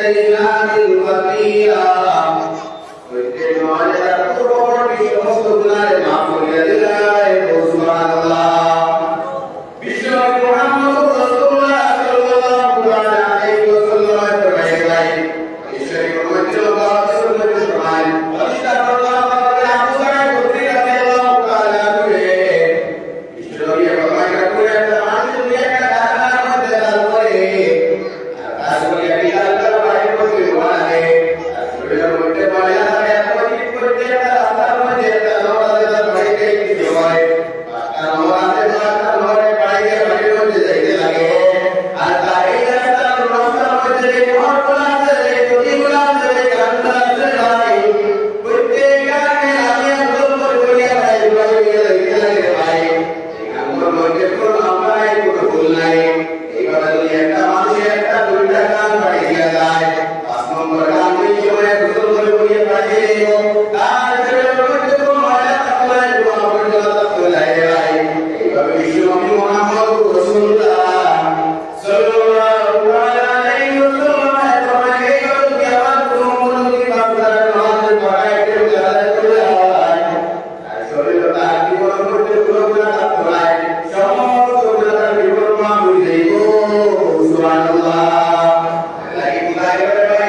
ইলাইনা বিল ওয়াকিয়া হইতে নয় পুরো সমস্ত গুনাহ মাফ করিয়া দিলায় সুবহানাল্লাহ বিশ্বনবী মুহাম্মদ রাসূলুল্লাহ সাল্লাল্লাহু আলাইহি ওয়াসাল্লাম ফরমায় ঈশ্বরের পবিত্র বাণী সুন্নাত ফরমায় আল্লাহ তাআলা আবু সাঈদ খুদরি রাদিয়াল্লাহু তাআলা থেকে ঈশ্বরের ফরমায় করে একটা মানুষ যদি একটা কারখানার মধ্যে কাজ করে আর কাজ করে বিশাল বড় বাড়ি করতে পারে আর শরীরের মধ্যে ময়লা থাকে এত ঠিক করতে একটা রাস্তার মধ্যে একটা লোক আছে তার বাড়িতে কিছু হয় আর আমাদের রাস্তার মধ্যে বাড়িতে বাড়ির মধ্যে যাইতে লাগে আর তাই রাস্তার মধ্যে যে মহল্লা আছে যে গলিগুলো আছে যে গ্রামগুলো আছে ভাই প্রত্যেক গ্রামে আমি আন্দোলন করিয়া ভাই যাইতে লাগে ভাই আমার মধ্যে কোনো আমরাই কোনো ভুল নাই এইভাবে যদি একটা মানুষ একটা দুইটা কাজ বাড়িয়ে দিয়া যায় 5 নম্বর কাজ এই সময় গোসল করে করিয়া বাড়িয়ে দিও তার শরীরের মধ্যে কোনো ময়লা থাকলে কোনো আবর্জনা থাকলে যায় ভাই এইভাবে বিশ্বনবী মুহাম্মদ রাসূলুল্লাহ সাল্লাল্লাহু আলাইহি ওয়াসাল্লাম ফরমায় এইভাবে যদি আমার কোনো মুরব্বি বাপদার নামাজ পড়াইতে যায় আর শরীরে তার জীবনের মধ্যে কোনো গুনাহ থাকলে নাই সমস্ত গুনাহ জীবন মাফ হয়ে যাইব সুবহানাল্লাহ লাগি বুঝাই করে ভাই